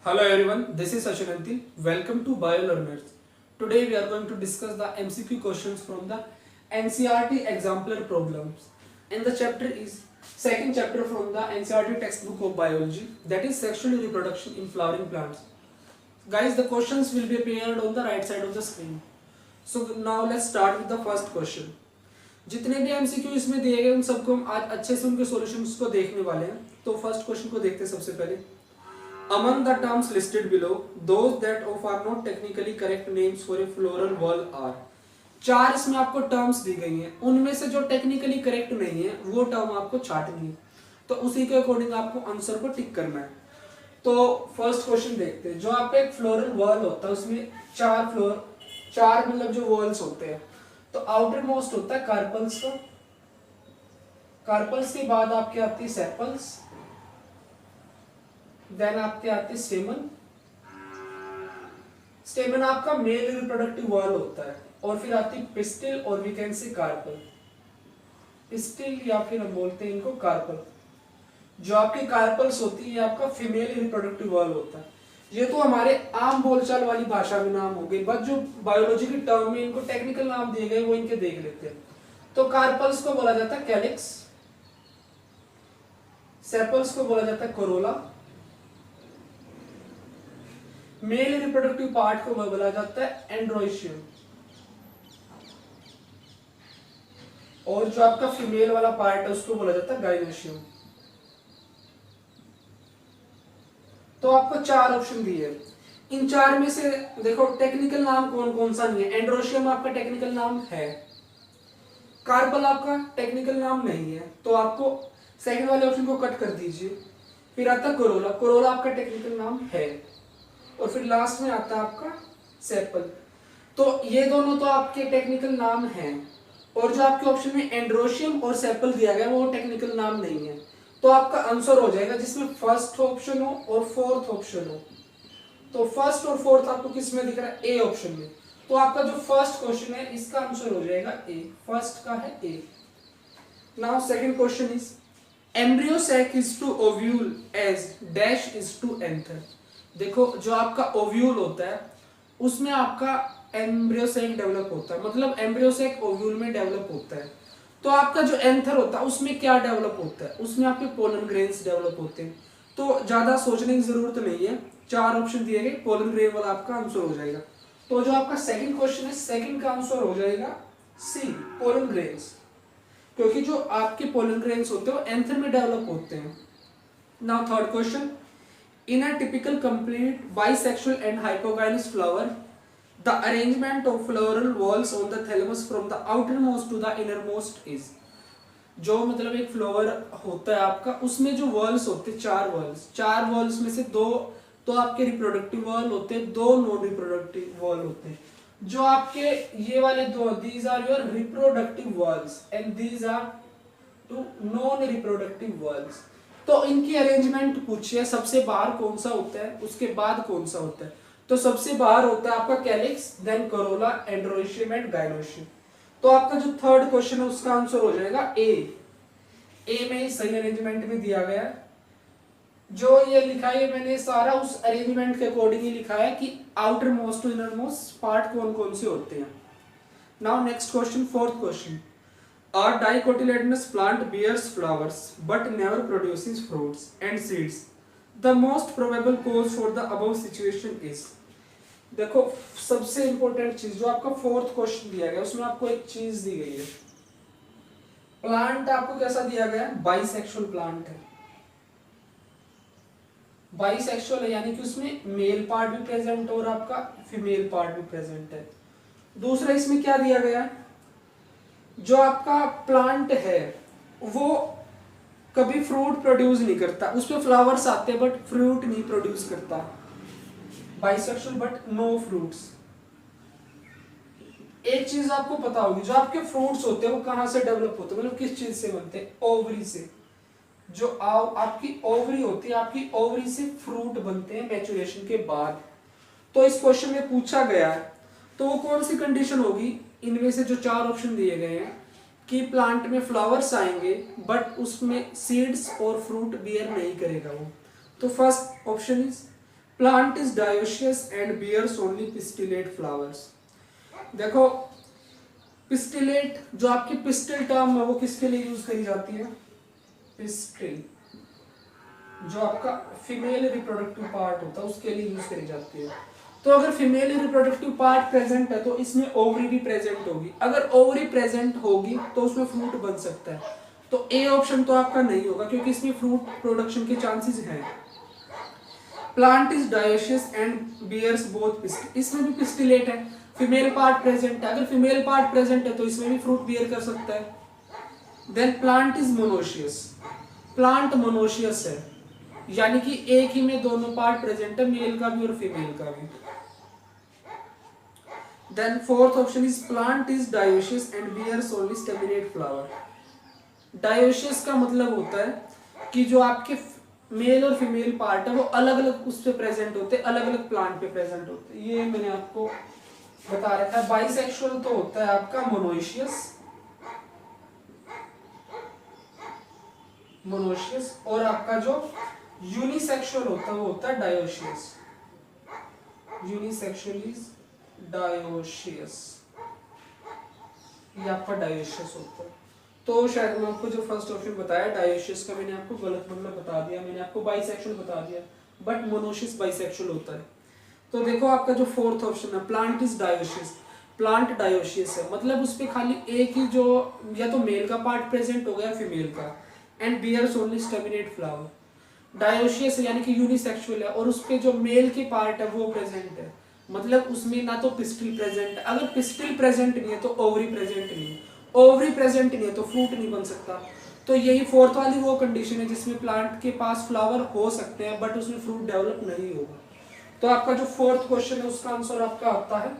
Hello everyone, this is Sachin Antil. Welcome to BioLearners. Today we are going to discuss the MCQ questions from the NCERT exemplar problems. And the chapter is second chapter from the NCERT textbook of biology, that is sexual reproduction in flowering plants. Guys, the questions will be appeared on the right side of the screen. So now let's start with the first question. जितने भी MCQ इसमें दिए गए उन सबको हम आज अच्छे से उनके सॉल्यूशंस को देखने वाले हैं. तो फर्स्ट क्वेश्चन को देखते हैं सबसे पहले. Among the terms listed below, those that of are not technically correct names for a floral wall are. चार इसमें आपको टर्म्स दी गई हैं, उनमें से जो टेक्निकली करेक्ट नहीं है वो टर्म आपको छाटनी है. तो उसी के अकॉर्डिंग आपको आंसर को टिक करना है. तो फर्स्ट क्वेश्चन देखते हैं. जो आप एक फ्लोरल वॉल होता है उसमें चार मतलब जो वॉल्स होते हैं. तो आउटर मोस्ट होता है कार्पल्स का. कार्पल्स के बाद आपके आती है सेपल्स, देन आपके आते स्टेमन. स्टेमन आपका मेल रिप्रोडक्टिव वॉल होता है. और फिर आती पिस्टिल और we can say carpel. Pistil या फिर हम बोलते हैं इनको कार्पल. जो आपके कार्पल्स होती है आपका फीमेल रिप्रोडक्टिव वॉल होता है. ये तो हमारे आम बोलचाल वाली भाषा में नाम हो गए, बट जो बायोलॉजी के टर्म में इनको टेक्निकल नाम दिए गए वो इनके देख लेते हैं. तो कार्पल्स को बोला जाता है कैलिक्स, सेपल्स को बोला जाता है कोरोला, मेल रिप्रोडक्टिव पार्ट को बोला जाता है एंड्रोइशियम, और जो आपका फीमेल वाला पार्ट है उसको बोला जाता है गाइनोशियम. तो आपको चार ऑप्शन दिए. इन चार में से देखो टेक्निकल नाम कौन कौन सा नहीं है. एंड्रोशियम आपका टेक्निकल नाम है, कार्पल आपका टेक्निकल नाम नहीं है, तो आपको सेकंड वाले ऑप्शन को कट कर दीजिए. फिर आता है कोरोला, कोरोला आपका टेक्निकल नाम है, और फिर लास्ट में आता है आपका सेपल. तो ये दोनों तो आपके टेक्निकल नाम हैं, और जो आपके ऑप्शन में एंड्रोशियम और सेपल दिया गया वो टेक्निकल नाम नहीं है. तो आपका आंसर हो जाएगा जिसमें फर्स्ट ऑप्शन हो और फोर्थ ऑप्शन हो. तो फर्स्ट और फोर्थ आपको किस में दिख रहा है? ए ऑप्शन में. तो आपका जो फर्स्ट क्वेश्चन है इसका आंसर हो जाएगा ए. फर्स्ट का है A. Now second question is embryo sac is to ovule as dash is to anther. देखो जो आपका ओव्यूल होता है उसमें आपका एम्ब्रियो सैक डेवलप होता है, मतलब एम्ब्रियो सैक ओव्यूल में डेवलप होता है. तो आपका जो एंथर होता है उसमें क्या डेवलप होता है? उसमें आपके पोलन ग्रेन्स डेवलप होते हैं. तो ज्यादा सोचने की जरूरत नहीं है, चार ऑप्शन दिए गए, पोलन ग्रेन वाला आपका आंसर हो जाएगा. तो जो आपका सेकंड क्वेश्चन है सेकंड का आंसर हो जाएगा सी, पोलन ग्रेन्स, क्योंकि जो आपके पोलन ग्रेन्स होते हैं वो एंथर में डेवलप होते हैं. Now third question. In a typical complete bisexual and hypogynous flower, the arrangement of floral whorls on the thalamus from the outermost to the innermost is. जो मतलब एक फ्लावर होता है आपका उसमें जो वॉल्स होते हैं चार वॉल्स में से दो तो आपके रिप्रोडक्टिव वॉल होते हैं, दो नॉन रिप्रोडक्टिव वॉल होते हैं. जो आपके ये वाले दो, these are your reproductive walls and these are two non reproductive walls. तो इनकी अरेंजमेंट पूछिए, सबसे बाहर कौन सा होता है उसके बाद कौन सा होता है. तो सबसे बाहर होता है आपका calyx, then corolla, androecium and gynoecium. तो आपका जो थर्ड क्वेश्चन है उसका आंसर हो जाएगा ए. ए में सही अरेंजमेंट में दिया गया है. जो ये लिखा है मैंने सारा उस अरेंजमेंट के अकॉर्डिंग ही लिखा है कि outermost to innermost part कौन कौन से होते हैं. Now next question, fourth question. A dicotyledonous plant bears flowers but never produces fruits and seeds. The most probable cause for the above situation is. देखो सबसे important चीज जो आपका फोर्थ क्वेश्चन दिया गया उसमें आपको एक चीज दी गई है. प्लांट आपको कैसा दिया गया है? बाइसेक्सुअल प्लांट है. बाइसेक्सुअल है यानी कि उसमें मेल पार्ट भी प्रेजेंट और आपका फीमेल पार्ट भी प्रेजेंट है. दूसरा इसमें क्या दिया गया है? जो आपका प्लांट है वो कभी फ्रूट प्रोड्यूस नहीं करता, उसमें फ्लावर्स आते हैं बट फ्रूट नहीं प्रोड्यूस करता. Bisexual but no fruits. एक चीज आपको पता होगी, जो आपके फ्रूट्स होते हैं वो कहां से डेवलप होते हैं, मतलब किस चीज से बनते हैं? ओवरी से. जो आपकी ओवरी होती है आपकी ओवरी से फ्रूट बनते हैं मैच्योरेशन के बाद. तो इस क्वेश्चन में पूछा गया है तो वो कौन सी कंडीशन होगी? इनमें से जो चार ऑप्शन दिए गए हैं कि प्लांट में फ्लावर्स आएंगे बट उसमें सीड्स और फ्रूट बियर नहीं करेगा वो. तो first option is plant is dioecious and bears only pistillate flowers. देखो पिस्टिलेट जो आपकी पिस्टिल टर्म है वो किसके लिए यूज करी जाती है? पिस्टिल जो आपका फीमेल रिप्रोडक्टिव पार्ट होता है उसके लिए यूज करी जाती है। तो अगर फीमेल रिप्रोडक्टिव पार्ट प्रेजेंट है तो इसमें ओवरी भी प्रेजेंट होगी। अगर ओवरी प्रेजेंट होगी तो उसमें फ्रूट बन सकता है। तो ए ऑप्शन तो आपका नहीं होगा क्योंकि इसमें फ्रूट प्रोडक्शन के चांसेस हैं। Plant is dioecious and bears both pistil, इसमें भी पिस्टिलेट है, फीमेल पार्ट प्रेजेंट है। अगर फीमेल पार्ट प्रेजेंट है तो इसमें भी फ्रूट बियर कर सकता है। Then plant is monoecious, plant monoecious है यानी कि एक ही में दोनों पार्ट प्रेजेंट है, मेल का भी और फीमेल का भी। Then fourth option is plant is dioecious and bears only staminate flower. Dioecious का मतलब होता है कि जो आपके मेल और फीमेल पार्ट है वो अलग अलग उस पे प्रेजेंट होते हैं, अलग अलग प्लांट पे प्रेजेंट होते हैं। ये मैंने आपको बता रखा है। बाइसेक्सुअल तो होता है आपका मोनोशियस, मोनोशियस, और आपका जो यूनिसेक्सुअल होता है वो होता है डायोशियस। यूनिसेक्सुअल इज डायोशियस, ये आपका डायोशियस होता है। तो शायद मैं आपको जो फर्स्ट ऑप्शन बताया डायोशियस का मैंने आपको गलत मतलब बता दिया, मैंने आपको बाइसेक्सुअल बता दिया, बट मोनोशियस बाइसेक्सुअल होता है। तो देखो आपका जो फोर्थ ऑप्शन है plant is dioecious, plant dioecious है मतलब उस पे खाली एक ही जो या तो मेल का पार्ट प्रेजेंट हो गया फीमेल का, and bears only staminate flower. Dioecious यानी कि यूनिसेक्सुअल है और उस पे जो मेल के पार्ट है वो प्रेजेंट है, मतलब उसमें ना तो पिस्टिल प्रेजेंट है। अगर पिस्टिल प्रेजेंट नहीं है तो ओवरी प्रेजेंट नहीं है, ओवरी प्रेजेंट नहीं है तो फ्रूट नहीं बन सकता। तो यही फोर्थ वाली वो कंडीशन है जिसमें प्लांट के पास फ्लावर हो सकते हैं बट उसमें फ्रूट डेवलप नहीं होगा। तो आपका जो फोर्थ क्वेश्चन है उसका आंसर आपका आता है,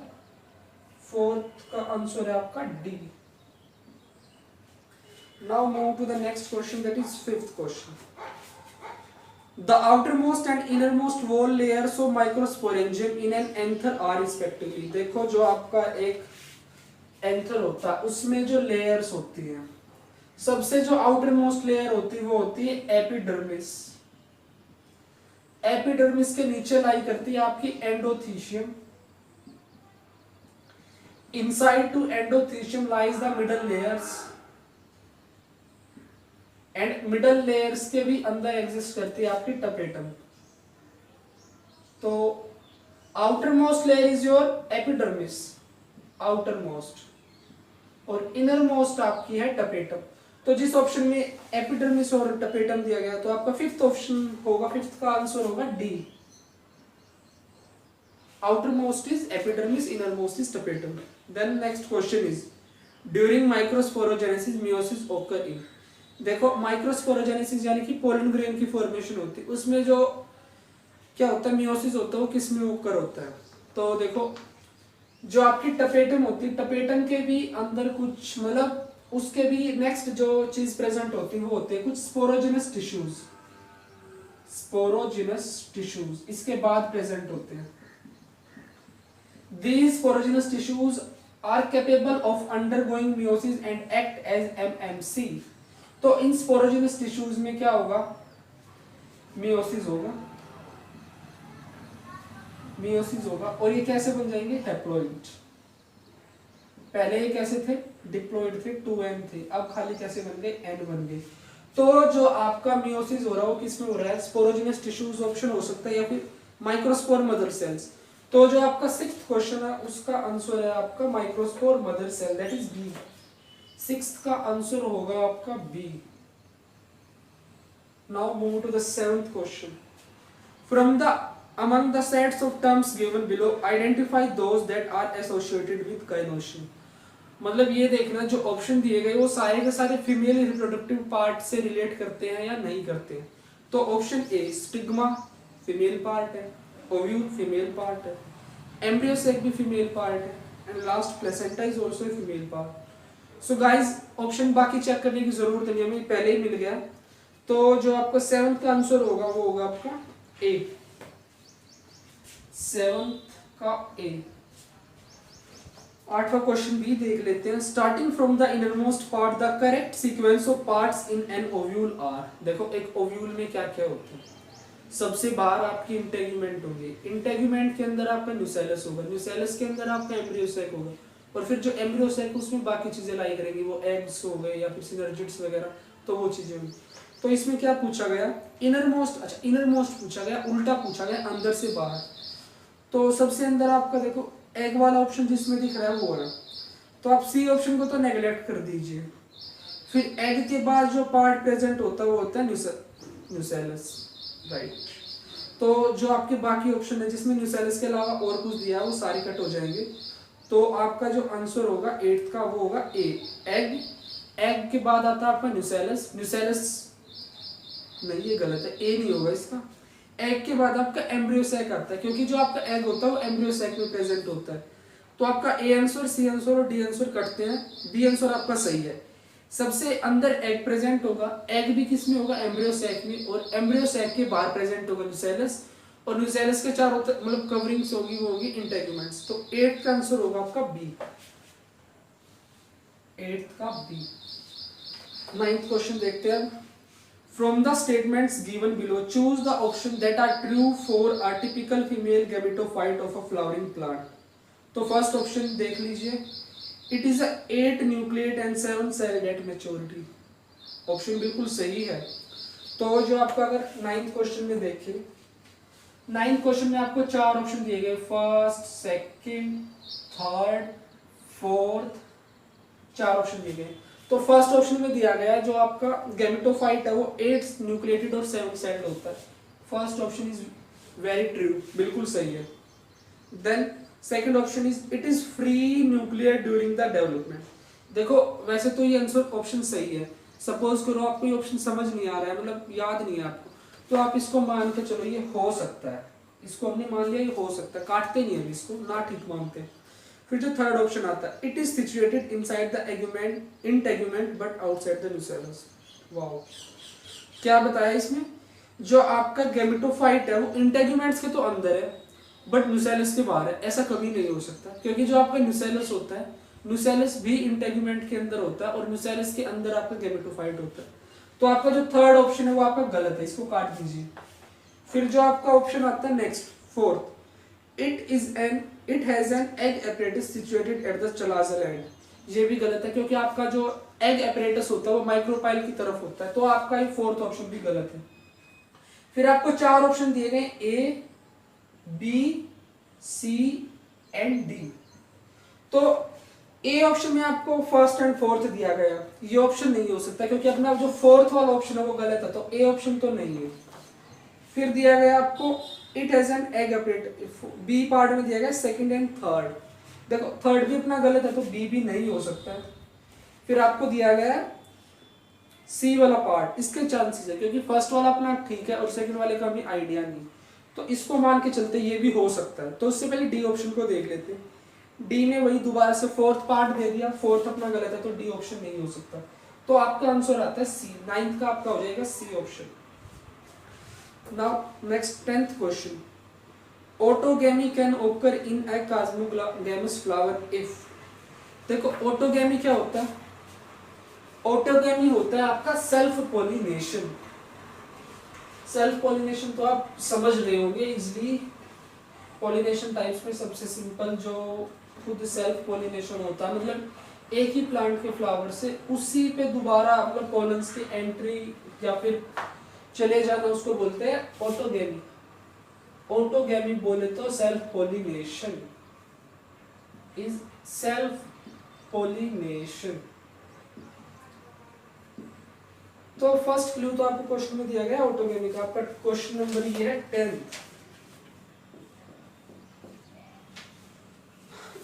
फोर्थ का आंसर है आपका D. Now move to the next question, that is fifth question. The outermost and innermost wall layers of microsporangium in an anther are respectively। देखो जो आपका एक एंथर होता है उसमें जो लेयर्स होती हैं, सबसे जो आउटर मोस्ट लेयर होती है वो होती है एपिडर्मिस। एपिडर्मिस के नीचे लाई करती है आपकी endothecium. Inside to endothecium lies the middle layers, and middle layers के भी अंदर एग्जिस्ट करती है आपकी टपेटम। तो outermost layer is your epidermis, outermost, और इनर मोस्ट आपकी है टपेटम। तो जिस ऑप्शन में एपिडर्मिस और टपेटम दिया गया तो आपका फिफ्थ ऑप्शन होगा, फिफ्थ का आंसर होगा D. Outermost is epidermis, innermost is tapetum. Then next question is during microsporogenesis meiosis occur in. देखो माइक्रोस्पोरोजेनेसिस यानी कि पोलन ग्रेन की फॉर्मेशन होती है, उसमें जो क्या होता है मियोसिस होता है वो किस में ओकर होता है। तो देखो जो आपकी टपेटम होती है, टपेटम के भी अंदर कुछ मतलब उसके भी नेक्स्ट जो चीज प्रेजेंट होती है वो होते हैं कुछ स्पोरोजिनस टिश्यूज, स्पोरोजिनस टिश्यूज इसके बाद प्रेजेंट होते हैं। These sporogenous tissues are capable of undergoing meiosis and act as MMC। तो इन स्पोरोजिनस टिश्यूज में क्या होगा, मियोसिस होगा, मियोसिस होगा, और ये कैसे बन जाएंगे, हैप्लॉइड। पहले ये कैसे थे, डिप्लॉइड थे, 2n थे, अब खाली कैसे बन गए, n बन गए। तो जो आपका मियोसिस हो रहा है वो किसमें हो रहा है, स्पोरोजिनस टिश्यूज ऑप्शन हो सकता है या फिर माइक्रोस्पोर मदर सेल्स। तो जो आपका सिक्स्थ क्वेश्चन है उसका आंसर है आपका microspore mother cell, that is B. Sixth का आंसर होगा आपका B. Now move to the seventh question. From the among the sets of terms given below identify those that are associated with gynosion। मतलब ये देखना जो option दिए गए वो सारे के सारे फीमेल रिप्रोडक्टिव पार्ट से रिलेट करते हैं या नहीं करते हैं। तो option A stigma female part है, ओव्यूल फीमेल पार्ट है, एम्ब्रियो सैक भी फीमेल पार्ट है, and last placenta is also a female part. So guys option बाकी चेक करने की जरूरत नहीं, हमें पहले ही मिल गया। तो जो आपका सेवंथ का आंसर होगा वो होगा आपका ए, सेवंथ का ए। आठवां क्वेश्चन भी देख लेते हैं। Starting from the innermost part the correct sequence of parts in an ovule are. देखो एक ओव्यूल में क्या क्या होता है, सबसे बाहर आपकी इंटेग्यूमेंट होगी, इंटेग्यूमेंट के अंदर आपका न्यूसेलस होगा, न्यूसेलस के अंदर आपका एम्ब्रियोसैक होगा, और फिर जो एम्ब्रियोसैक उसमें बाकी चीजें लाई करेंगी, वो एग्स हो गए या फिर सिनर्जिड्स वगैरह, तो वो चीजें होंगी। तो इसमें क्या पूछा गया, इनर मोस्ट, अच्छा इनर मोस्ट पूछा गया, उल्टा पूछा गया अंदर से बाहर। तो सबसे अंदर आपका देखो एग वाला ऑप्शन जिसमें दिख रहा है वो है, तो आप सी ऑप्शन को तो नेग्लेक्ट कर दीजिए। फिर एग के बाद जो पार्ट प्रेजेंट होता है वो होता है न्यूसेलस, राइट। तो जो आपके बाकी ऑप्शन है जिसमें न्यूसेलस के अलावा और कुछ दिया है वो सारे कट हो जाएंगे। तो आपका जो आंसर होगा 8th का वो होगा ए, एग। एग के बाद आता है आपका न्यूसेलस, न्यूसेलस नहीं ये गलत है, ए नहीं होगा इसका। एग के बाद आपका एम्ब्रियोसैक आता है, क्योंकि जो आपका एग होता है वो एम्ब्रियोसैक में प्रेजेंट होता है। तो आपका ए आंसर, सी आंसर और डी आंसर कटते हैं, बी आंसर आपका सही है। सबसे अंदर एग प्रेजेंट होगा, एग भी किस में होगा, एम्ब्रियोसैक में, और एम्ब्रियोसैक के बाहर प्रेजेंट होगा न्यूसेलस, और न्यूसेलस के चारों मतलब कवरिंग्स होगी वो होगी इंटेग्यूमेंट्स। तो 8th का आंसर होगा आपका बी, 8th का बी। 9th क्वेश्चन देखते हैं। From the statements given below, choose the option that are true for a typical female gametophyte of a flowering plant. तो फर्स्ट ऑप्शन देख लीजिए, it is 8 nucleate and 7 cell at maturity, option बिल्कुल सही है। तो जो आपका अगर 9th क्वेश्चन में देखें, 9th क्वेश्चन में आपको 4 ऑप्शन दिए गए, first, second, third, fourth, 4 option दिए गए। तो फर्स्ट ऑप्शन में दिया गया जो आपका गैमेटोफाइट है वो 8 न्यूक्लिएटेड और 7 सेल्ड होता है, first option is very true, बिल्कुल सही है। Then second option is it is free nuclear during the development. देखो वैसे तो ये आंसर ऑप्शन सही है, सपोज करो आपको ये ऑप्शन समझ नहीं आ रहा है, मतलब याद नहीं है आपको, तो आप इसको मान के चलो ये हो सकता है, इसको हमने मान लिया ये हो सकता है, काटते नहीं है इसको, ना ठीक मानते। फिर जो थर्ड ऑप्शन आता है, it is situated inside the integument integument but outside the nucellus. Wow, क्या बताया इसमें, जो आपका गैमेटोफाइट है वो इंटेग्यूमेंट्स के तो अंदर है बट न्यूसेलस के बाहर है, ऐसा कभी नहीं हो सकता, क्योंकि जो आपका न्यूसेलस होता है, न्यूसेलस भी इंटेग्यूमेंट के अंदर होता है और न्यूसेलस के अंदर आपका गैमेटोफाइट होता है। तो आपका जो थर्ड ऑप्शन है वो आपका गलत है, इसको काट दीजिए। फिर जो आपका ऑप्शन आता है next, fourth, it has an egg apparatus situated at the chalazal end, ये भी गलत है, क्योंकि आपका जो एग एपरेटस होता है वो माइक्रोपाइल की तरफ होता है, तो आपका ये फोर्थ ऑप्शन भी गलत है। फिर आपको 4 ऑप्शन दिए गए, ए, बी, सी एंड डी। तो ए ऑप्शन में आपको फर्स्ट एंड फोर्थ दिया गया, ये ऑप्शन नहीं हो सकता, क्योंकि अपना जो फोर्थ वाला ऑप्शन है वो गलत है, तो ए ऑप्शन तो नहीं है। फिर दिया गया आपको it has an egg apparatus, B part में दिया गया सेकंड एंड थर्ड, देखो थर्ड भी अपना गलत है तो बी भी नहीं हो सकता है। फिर आपको दिया गया सी वाला पार्ट, इसके चांसेस है, क्योंकि फर्स्ट वाला अपना ठीक है और सेकंड वाले का भी आइडिया नहीं, तो इसको मान के चलते ये भी हो सकता है। तो उससे पहले डी ऑप्शन को देख लेते हैं, डी में वही दोबारा से फोर्थ पार्ट दे दिया, फोर्थ अपना गलत है तो डी ऑप्शन नहीं हो सकता, तो आपका आंसर आता है सी, 9th का आपका हो जाएगा C option. Now next 10th question, autogamy can occur in a chasmogamous flower if. देखो ऑटोगैमी क्या होता है, ऑटोगैमी होता है आपका सेल्फ पॉलिनेशन। सेल्फ पॉलिनेशन तो आप समझ रहे होंगे इजिली, पॉलिनेशन टाइप्स में सबसे सिंपल जो खुद सेल्फ पॉलिनेशन होता है, मतलब एक ही प्लांट के फ्लावर से उसी पे दोबारा मतलब पॉलन्स की एंट्री या फिर चले जाना, उसको बोलते हैं ऑटोगैमी। ऑटोगैमी बोले तो self pollination is self pollination. तो फर्स्ट क्लू तो आपको क्वेश्चन में दिया गया ऑटोगैमी का, आपका क्वेश्चन नंबर ये है 10।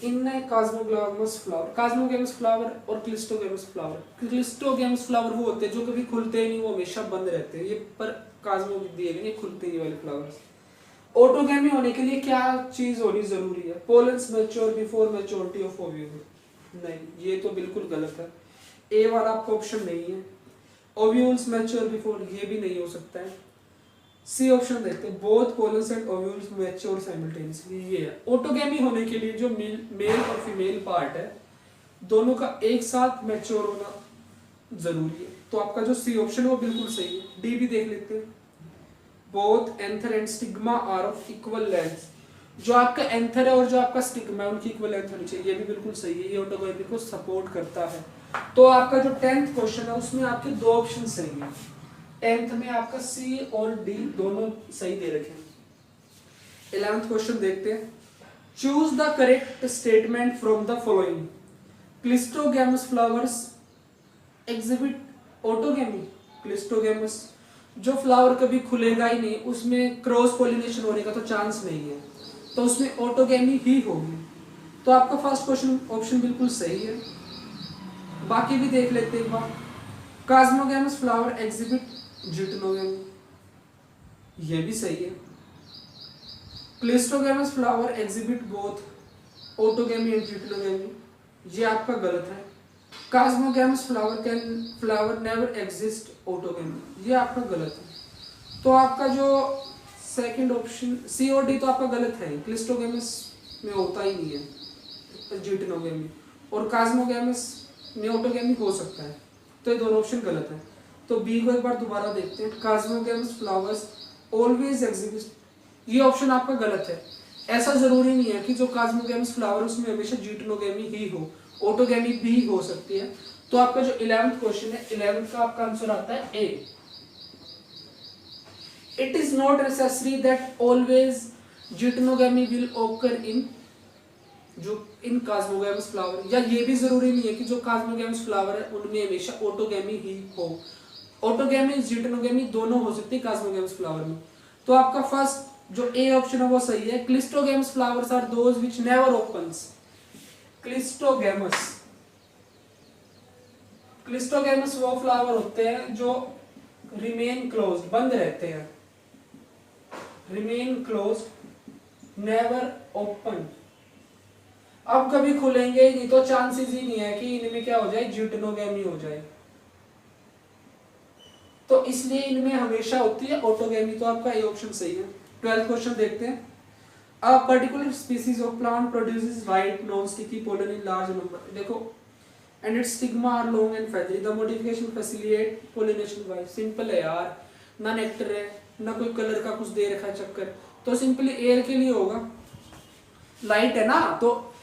इन कॉस्मोगैमस फ्लावर, कॉस्मोगैमस फ्लावर और क्लिस्टोगैमस फ्लावर, क्लिस्टोगैमस फ्लावर वो होते हैं जो कभी खुलते ही नहीं, वो हमेशा बंद रहते हैं, ये पर कॉस्मो दिए गए खुलते ही वाले फ्लावर्स। ऑटोगैमी होने के लिए क्या चीज होनी जरूरी है, pollens mature before maturity of ovule, नहीं ये तो बिल्कुल गलत है, ए वाला आपका ऑप्शन नहीं है। ओव्यूल्स मैच्योर बिफोर, ये भी नहीं हो सकता है। सी ऑप्शन देखते हैं, both pollens and ovules mature simultaneously, ये है। ऑटोगैमी होने के लिए जो मेल और फीमेल पार्ट है दोनों का एक साथ मैच्योर होना जरूरी है, तो आपका जो सी ऑप्शन है वो बिल्कुल सही है। डी भी देख लेते हैं, both anther and stigma are of equal length. जो आपका एंथर है और जो आपका स्टिग्मा है उनकी इक्वल लेंथ होनी चाहिए, ये भी बिल्कुल सही है, ये ऑटोगोनी को सपोर्ट करता है। तो आपका जो 10th क्वेश्चन है उसमें आपके दो ऑप्शन सही है। 10th में आपका सी और डी दोनों सही दे रखे हैं। 11th क्वेश्चन देखते हैं। Choose the correct statement from the following. Cleistogamous flowers exhibit autogamy. Cleistogamous जो फ्लावर कभी खुलेगा ही नहीं, उसमें क्रॉस पोलिनेशन होने का तो चांस नहीं है, तो उसमें ऑटोगेमी ही होगी। तो आपका फर्स्ट क्वेश्चन ऑप्शन बिल्कुल सही है। बाकी भी देख लेते हैं। कास्मोगैमस फ्लावर एग्जिबिट जिटनोगेमी, ये भी सही है। Cleistogamous flower exhibit both autogamy and geitonogamy, ये आपका गलत है। Chasmogamous flower never exist autogamy, ये आपका गलत है। तो आपका जो सेकंड ऑप्शन सी और डी तो आपका गलत है। क्लिस्टोगैमस में होता ही नहीं है जिटनोगेमी, और कास्मोगैमस में ऑटोगेमी हो सकता है, तो ये दोनों ऑप्शन गलत है। तो बी को एक बार दोबारा देखते हैं। कास्मोगैमस फ्लावर्स ऑलवेज एग्जिस्ट, ये ऑप्शन आपका गलत है। ऐसा जरूरी नहीं है कि जो कास्मोगैमस फ्लावर उसमें हमेशा जिटनोगेमी ही हो, ऑटोगेमी भी हो सकती है। तो आपका जो 11th क्वेश्चन है, 11th का आपका आंसर आता है A. It is not necessary that always geitonogamy will occur in जो इन कास्मोगैमस फ्लावर, या ये भी जरूरी नहीं है कि जो कास्मोगैमस फ्लावर है उनमें हमेशा ऑटोगेमी ही हो। ऑटोगेमी जिटनोगेमी दोनों हो सकती है कास्मोगैमस फ्लावर में। तो आपका फर्स्ट जो ए ऑप्शन है वो सही है। Cleistogamous flowers are those which never opens. Cleistogamous वो फ्लावर होते हैं जो रिमेन क्लोज्ड, बंद रहते हैं, रिमेन क्लोज्ड नेवर ओपन। अब कभी खुलेंगे नहीं, तो चांसेस ही नहीं है कि इनमें क्या हो जाए, जिटनोगेमी हो जाए। तो इसलिए इनमें हमेशा होती है ऑटोगेमी। तो आपका ए ऑप्शन सही है। 12th क्वेश्चन देखते हैं। A particular species of plant produces white non-sticky pollen in large number. देखो, and its stigma are long and feathery. The modification facilitate pollination by. Simple है यार, ना नेक्टर है ना कोई कलर का कुछ दे रखा है चक्कर, तो सिंपली एयर के लिए होगा। लाइट है ना, तो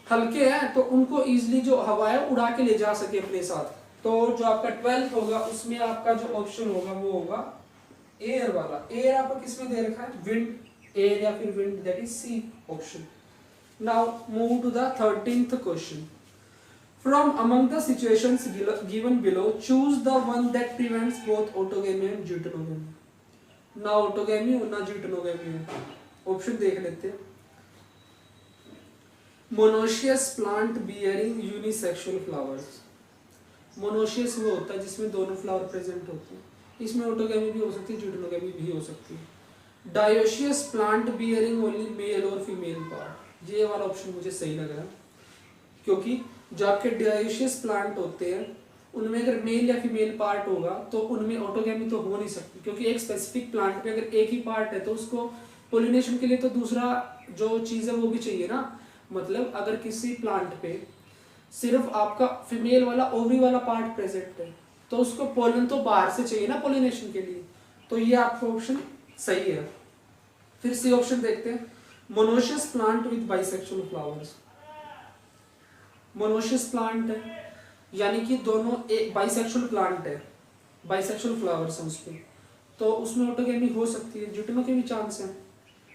हल्के हैं, तो उनको इजिली जो हवा है उड़ा के ले जा सके अपने साथ। तो जो आपका 12th होगा उसमें आपका जो ऑप्शन होगा वो होगा एयर वाला। एयर आपका किसमें दे रखा है, विंड, एयर या फिर wind, that is C option. Now move to the 13th question. From among the situations given below choose the one that prevents both autogamy and geitonogamy. ना ऑटोगेमी और ना जिटनोगेमी है। ऑप्शन देख लेते हैं। Monoecious plant bearing unisexual flowers. Monoecious वो होता है जिसमें दोनों फ्लावर प्रेजेंट होते हैं, इसमें ऑटोगेमी भी हो सकती है, जिटनोगेमी भी हो सकती है। Dioecious plant bearing only mail और फीमेल पार्ट, ये वाला ऑप्शन मुझे सही लग रहा है, क्योंकि जो आपके डायोशियस प्लांट होते हैं उनमें अगर मेल या फीमेल पार्ट होगा तो उनमें ऑटोगेमी तो हो नहीं सकती, क्योंकि एक स्पेसिफिक प्लांट में अगर एक ही पार्ट है तो उसको पोलिनेशन के लिए तो दूसरा जो चीज़ है वो भी चाहिए ना। मतलब अगर किसी प्लांट पे सिर्फ आपका फीमेल वाला ओवरी वाला पार्ट प्रेजेंट है तो उसको पोलन तो बाहर से चाहिए ना पोलिनेशन के लिए, तो ये आपका ऑप्शन सही है। फिर सी ऑप्शन देखते हैं। Monoecious plant with bisexual flowers. Monoecious plant है यानी कि दोनों एक बाइसेक्सुअल प्लांट है, बाइसेक्सुअल फ्लावर्स हैं उसपे, तो उसमें ऑटोगेमी हो सकती है, जिटनो के भी चांस है।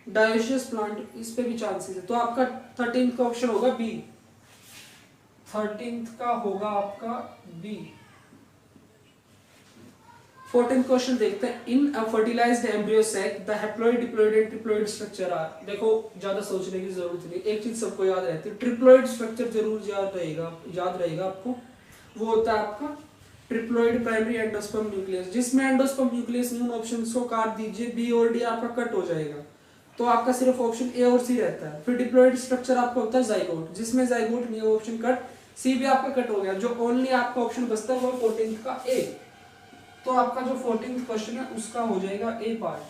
डायोशियस प्लांट, इस पे भी चांसेस है। तो आपका 13th का ऑप्शन होगा बी। 13th का होगा आपका बी। 14th क्वेश्चन देखते हैं। In a fertilized embryo sac the haploid diploid and triploid structure are. देखो ज्यादा सोचने की जरूरत नहीं, एक चीज सबको याद रहती है, ट्रिप्लॉइड स्ट्रक्चर जरूर याद रहेगा आपको। वो होता है आपका ट्रिप्लॉइड प्राइमरी एंडोस्पर्म न्यूक्लियस, जिसमें एंडोस्पर्म न्यूक्लियस नहीं, उन ऑप्शंस को काट दीजिए, बी और डी आपका कट हो जाएगा, तो आपका सिर्फ ऑप्शन ए और सी रहता है। फिर डिप्लॉइड स्ट्रक्चर आपका होता है जाइगोट, जिसमें जाइगोट नहीं है वो ऑप्शन कट, सी भी आपका कट हो गया। जो ओनली आपका ऑप्शन बचता है वो 14th का ए। तो आपका जो 14th क्वेश्चन है उसका हो जाएगा ए पार्ट।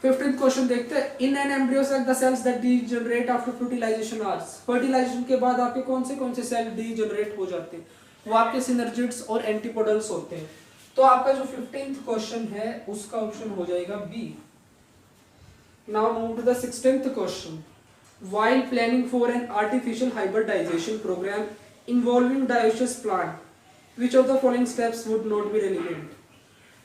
15th क्वेश्चन देखते हैं। In an embryo cell the cells that degenerate after fertilization are. Fertilization के बाद आपके कौन से सेल डीजनरेट हो जाते हैं, वो आपके सिनर्जिड्स और एंटीपोडल्स होते हैं। तो आपका जो 15th क्वेश्चन है उसका ऑप्शन हो जाएगा B. Now move to the 16th question. While planning for an artificial hybridization program involving dioecious plant, which of the following steps would not be relevant?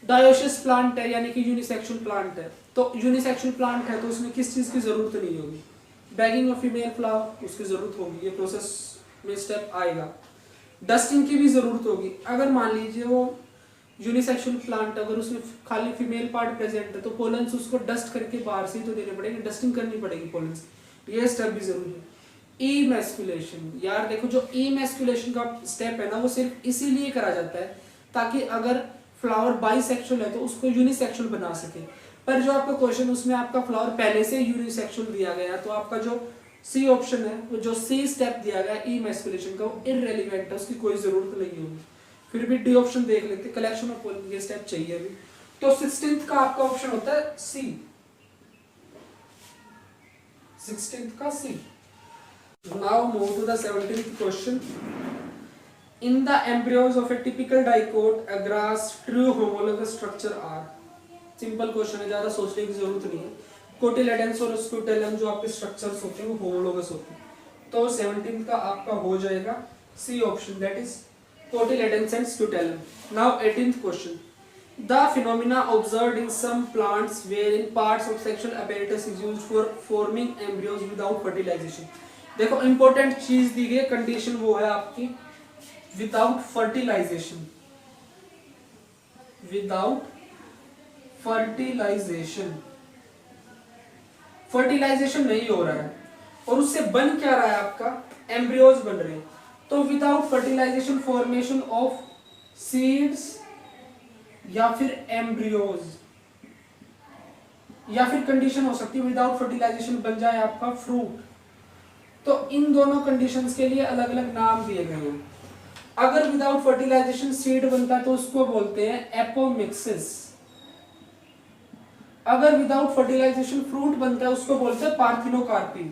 Dioecious plant है यानी कि unisexual plant है, तो unisexual plant है तो उसमें किस चीज की जरूरत नहीं होगी? बैगिंग ऑफ फीमेल फ्लावर उसकी जरूरत होगी, ये प्रोसेस में स्टेप आएगा। डस्टिंग की भी जरूरत होगी। अगर मान लीजिए वो यूनिसेक्सुअल प्लांट अगर उसमें खाली फीमेल पार्ट प्रेजेंट है तो पोलन्स उसको डस्ट करके बाहर से ही तो देने पड़ेंगे, डस्टिंग करनी पड़ेगी पोलन्स, ये स्टेप भी जरूरी है। ई मैस्कुलेशन, यार देखो जो ई मैस्कुलेशन का स्टेप है ना वो सिर्फ इसीलिए करा जाता है ताकि अगर फ्लावर बाइसेक्सुअल है तो उसको यूनिसेक्सुअल बना सके। पर जो आपका क्वेश्चन उसमें आपका फ्लावर पहले से यूनिसेक्सुअल दिया गया तो आपका जो सी ऑप्शन है वो जो सी स्टेप दिया गया ई मैस्कुलेशन का वो इररेलेवेंट है, उसकी कोई जरूरत नहीं होगी। फिर भी डी ऑप्शन देख लेते, कलेक्शन ऑफ पोलन, ये स्टेप चाहिए अभी। तो 16th का आपका ऑप्शन होता है सी, 16th का C. Now move to the 17th question. In the embryos of a typical dicot a grass true homologous structure are. Simple question है, ज्यादा सोचने की जरूरत नहीं है। कोटिलेडन्स और स्क्यूटेलम जो आपके स्ट्रक्चर्स होते हैं वो होमोलोगस होते हैं। तो 17th का आपका हो जाएगा C option, that is cotyledons and scutellum. Now 18th question. The phenomena observed in some plants wherein parts of sexual apparatus is used for forming embryos without fertilization। देखो इंपॉर्टेंट चीज दी गई कंडीशन वो है आपकी without fertilization, without fertilization, fertilization नहीं हो रहा है और उससे बन क्या रहा है आपका एम्ब्रियोज बन रहे हैं। तो without fertilization formation of seeds या फिर एम्ब्रियोज, या फिर कंडीशन हो सकती है विदाउट फर्टिलाइजेशन बन जाए आपका फ्रूट। तो इन दोनों कंडीशंस के लिए अलग अलग नाम दिए गए हैं। अगर विदाउट फर्टिलाइजेशन सीड बनता है तो उसको बोलते हैं एपोमिक्सिस। अगर विदाउट फर्टिलाइजेशन फ्रूट बनता है उसको बोलते हैं parthenocarpy.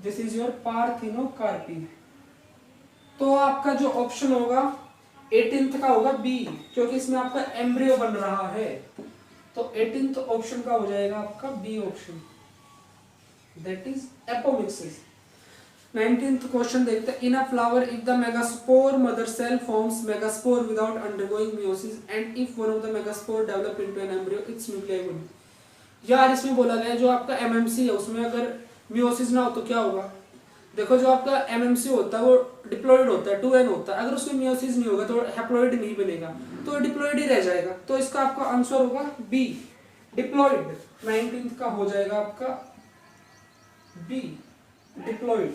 This is your parthenocarpy. तो आपका जो ऑप्शन होगा 18th का होगा बी, क्योंकि इसमें आपका एम्ब्रियो बन रहा है। तो 18th ऑप्शन का हो जाएगा आपका B option, that is apomixis. 19th question देखते हैं। In a flower if the megaspore mother cell forms megaspore without undergoing meiosis and if one of the megaspore develop into an embryo its nuclei would be. यार इसमें बोला गया है जो आपका MMC है उसमें अगर मियोसिस ना हो तो क्या होगा? देखो जो आपका एमएमसी होता है वो डिप्लॉइड होता है, 2n होता है। अगर उसमें मियोसिस नहीं होगा तो हैप्लॉइड नहीं बनेगा, तो डिप्लॉइड ही रह जाएगा। तो इसका आपका आंसर होगा बी, डिप्लॉइड। 19th का हो जाएगा आपका बी, डिप्लॉइड।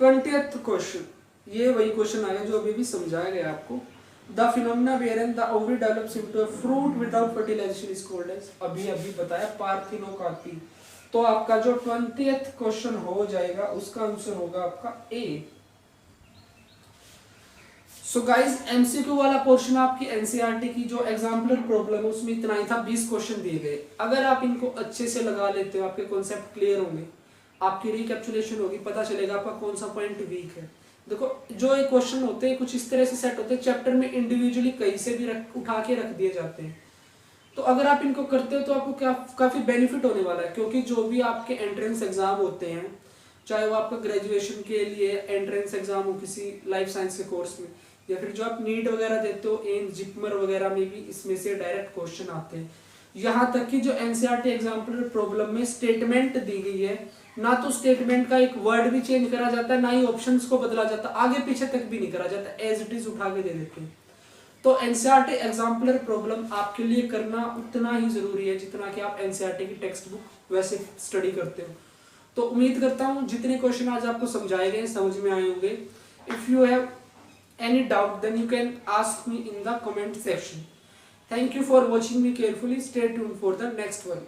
20th क्वेश्चन, ये वही क्वेश्चन आ गया जो अभी भी समझाया गया आपको। The phenomena wherein the ovary develops into a fruit without fertilization is called as, अभी बताया पार्थिनोकार्पी। तो आपका जो 20th क्वेश्चन हो जाएगा उसका आंसर होगा आपका ए। सो गाइस एमसीक्यू वाला पोर्शन आपकी एनसीईआरटी की जो एग्जाम्पलर प्रॉब्लम है उसमें इतना ही था, 20 क्वेश्चन दिए गए। अगर आप इनको अच्छे से लगा लेते हो आपके कॉन्सेप्ट क्लियर होंगे, आपकी रिकैप्चुलेशन होगी, पता चलेगा आपका कौन सा पॉइंट वीक है। देखो जो ये क्वेश्चन होते हैं कुछ इस तरह से सेट होते हैं, चैप्टर में इंडिविजुअली कहीं से भी उठा के रख दिए जाते हैं। तो अगर आप इनको करते हो तो आपको क्या काफी बेनिफिट होने वाला है, क्योंकि जो भी आपके एंट्रेंस एग्जाम होते हैं, चाहे वो आपका ग्रेजुएशन के लिए एंट्रेंस एग्जाम हो किसी लाइफ साइंस के कोर्स में, या फिर जो आप नीट वगैरह देते हो एम्स जिपमर वगैरह में भी इसमें से डायरेक्ट क्वेश्चन आते हैं। यहाँ तक कि जो एनसीईआरटी एग्जाम्पलर प्रॉब्लम में स्टेटमेंट दी गई है, ना तो स्टेटमेंट का एक वर्ड भी चेंज करा जाता है, ना ही ऑप्शंस को बदला जाता, आगे पीछे तक भी नहीं करा जाता, एज इट इज उठा के दे देते हैं। तो एनसीईआरटी एग्जाम्पलर प्रॉब्लम आपके लिए करना उतना ही जरूरी है जितना कि आप एनसीईआरटी की टेक्स्ट बुक वैसे स्टडी करते हो। तो उम्मीद करता हूँ जितने क्वेश्चन आज आपको समझाए गए समझ में आए होंगे। If you have any doubt then you can ask me in the comment section. Thank you for watching me carefully. Stay tuned for the next one.